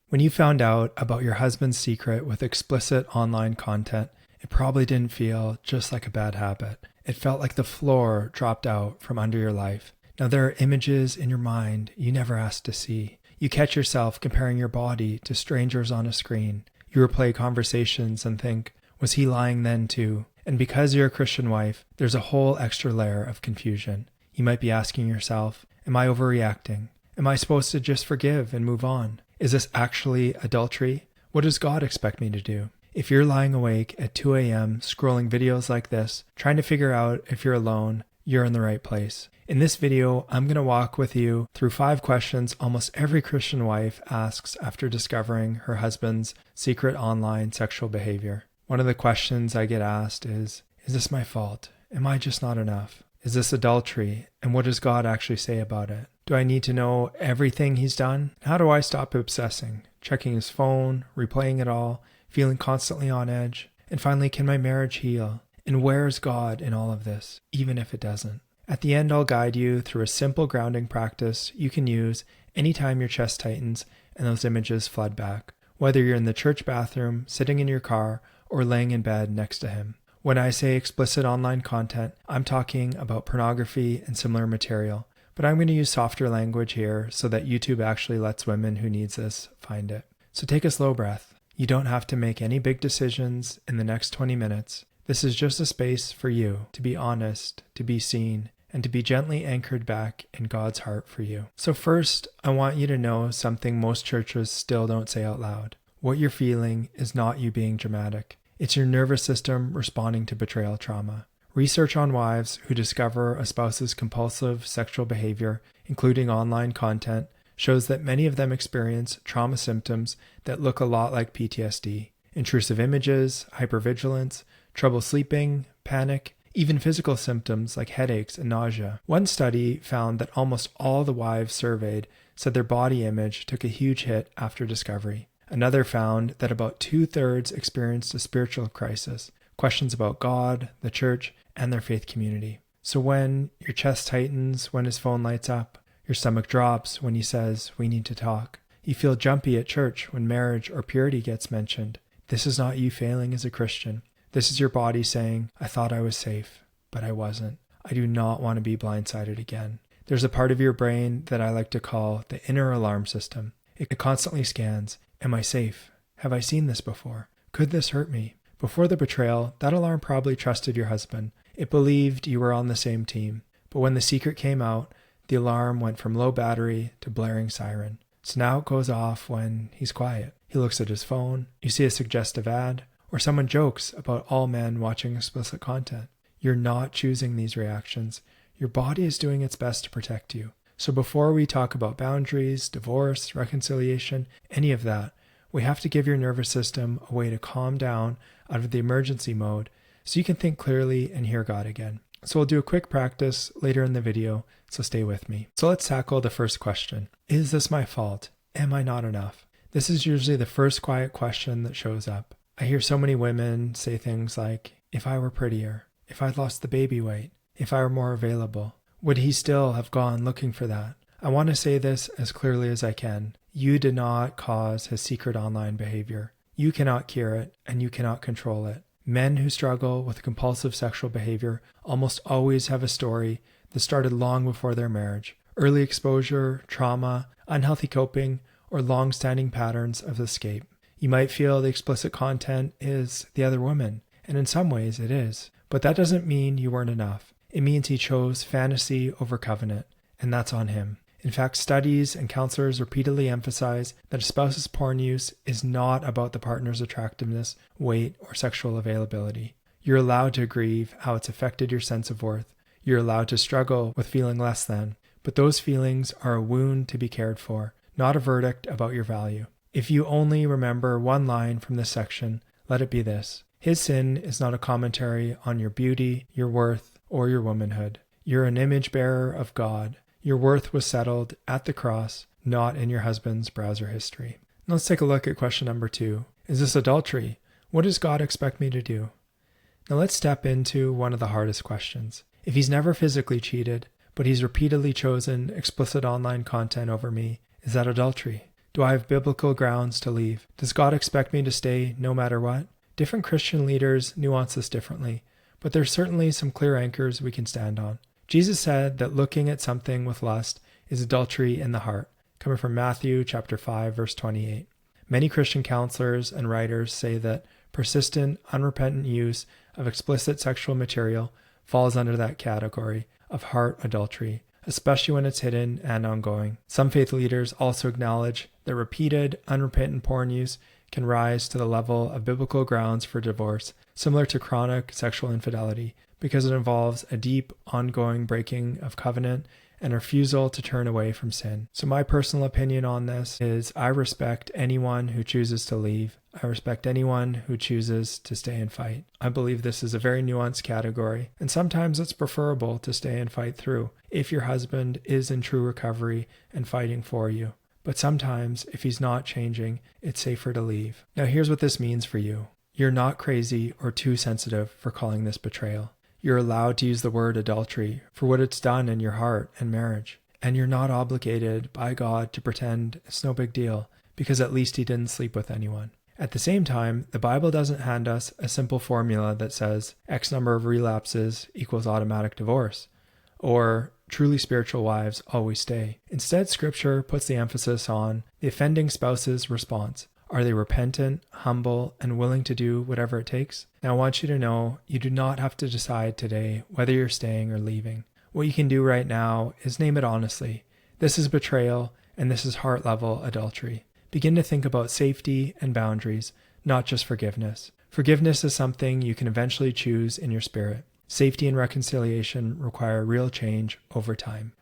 When you found out about your husband's secret with explicit online content, it probably didn't feel just like a bad habit. It felt like the floor dropped out from under your life. Now there are images in your mind you never asked to see. You catch yourself comparing your body to strangers on a screen. You replay conversations and think, was he lying then too? And because you're a Christian wife, there's a whole extra layer of confusion. You might be asking yourself, am I overreacting? Am I supposed to just forgive and move on? Is this actually adultery? What does God expect me to do? If you're lying awake at 2 a.m. scrolling videos like this, trying to figure out if you're alone, you're in the right place. In this video, I'm going to walk with you through 5 questions almost every Christian wife asks after discovering her husband's secret online sexual behavior. One of the questions I get asked is this my fault? Am I just not enough? Is this adultery? And what does God actually say about it? Do I need to know everything he's done? How do I stop obsessing, checking his phone, replaying it all, feeling constantly on edge? And finally, can my marriage heal? And where is God in all of this, even if it doesn't? At the end, I'll guide you through a simple grounding practice you can use anytime your chest tightens and those images flood back, whether you're in the church bathroom, sitting in your car, or laying in bed next to him. When I say explicit online content, I'm talking about pornography and similar material, but I'm going to use softer language here so that YouTube actually lets women who needs this find it. So take a slow breath. You don't have to make any big decisions in the next 20 minutes. This is just a space for you to be honest, to be seen, and to be gently anchored back in God's heart for you. So first, I want you to know something most churches still don't say out loud. What you're feeling is not you being dramatic. It's your nervous system responding to betrayal trauma. Research on wives who discover a spouse's compulsive sexual behavior, including online content, shows that many of them experience trauma symptoms that look a lot like PTSD. Intrusive images, hypervigilance, trouble sleeping, panic, even physical symptoms like headaches and nausea. One study found that almost all the wives surveyed said their body image took a huge hit after discovery. Another found that about 2/3 experienced a spiritual crisis, questions about God, the church, and their faith community. So when your chest tightens when his phone lights up, your stomach drops when he says, we need to talk, you feel jumpy at church when marriage or purity gets mentioned, this is not you failing as a Christian. This is your body saying, I thought I was safe, but I wasn't. I do not want to be blindsided again. There's a part of your brain that I like to call the inner alarm system. It constantly scans. Am I safe? Have I seen this before? Could this hurt me? Before the betrayal, that alarm probably trusted your husband. It believed you were on the same team. But when the secret came out, the alarm went from low battery to blaring siren. So now it goes off when he's quiet. He looks at his phone, you see a suggestive ad, or someone jokes about all men watching explicit content. You're not choosing these reactions. Your body is doing its best to protect you. So before we talk about boundaries, divorce, reconciliation, any of that, we have to give your nervous system a way to calm down out of the emergency mode so you can think clearly and hear God again. So we'll do a quick practice later in the video, so stay with me. So let's tackle the first question. Is this my fault? Am I not enough? This is usually the first quiet question that shows up. I hear so many women say things like, if I were prettier, if I'd lost the baby weight, if I were more available, would he still have gone looking for that? I want to say this as clearly as I can. You did not cause his secret online behavior. You cannot cure it, and you cannot control it. Men who struggle with compulsive sexual behavior almost always have a story that started long before their marriage. Early exposure, trauma, unhealthy coping, or long-standing patterns of escape. You might feel the explicit content is the other woman, and in some ways it is. But that doesn't mean you weren't enough. It means he chose fantasy over covenant, and that's on him. In fact, studies and counselors repeatedly emphasize that a spouse's porn use is not about the partner's attractiveness, weight, or sexual availability. You're allowed to grieve how it's affected your sense of worth. You're allowed to struggle with feeling less than, but those feelings are a wound to be cared for, not a verdict about your value. If you only remember one line from this section, let it be this. His sin is not a commentary on your beauty, your worth, or your womanhood. You're an image bearer of God. Your worth was settled at the cross, not in your husband's browser history. Now let's take a look at question number 2. Is this adultery? What does God expect me to do? Now let's step into one of the hardest questions. If he's never physically cheated, but he's repeatedly chosen explicit online content over me, is that adultery? Do I have biblical grounds to leave? Does God expect me to stay no matter what? Different Christian leaders nuance this differently, but there's certainly some clear anchors we can stand on. Jesus said that looking at something with lust is adultery in the heart, coming from Matthew chapter 5, verse 28. Many Christian counselors and writers say that persistent, unrepentant use of explicit sexual material falls under that category of heart adultery, especially when it's hidden and ongoing. Some faith leaders also acknowledge that repeated, unrepentant porn use can rise to the level of biblical grounds for divorce, similar to chronic sexual infidelity, because it involves a deep, ongoing breaking of covenant and refusal to turn away from sin. So my personal opinion on this is I respect anyone who chooses to leave. I respect anyone who chooses to stay and fight. I believe this is a very nuanced category, and sometimes it's preferable to stay and fight through if your husband is in true recovery and fighting for you. But sometimes, if he's not changing, it's safer to leave. Now here's what this means for you. You're not crazy or too sensitive for calling this betrayal. You're allowed to use the word adultery for what it's done in your heart and marriage. And you're not obligated by God to pretend it's no big deal because at least he didn't sleep with anyone. At the same time, the Bible doesn't hand us a simple formula that says X number of relapses equals automatic divorce, or truly spiritual wives always stay. Instead, Scripture puts the emphasis on the offending spouse's response. Are they repentant, humble, and willing to do whatever it takes? Now, I want you to know you do not have to decide today whether you're staying or leaving. What you can do right now is name it honestly. This is betrayal, and this is heart-level adultery. Begin to think about safety and boundaries, not just forgiveness. Forgiveness is something you can eventually choose in your spirit. Safety and reconciliation require real change over time.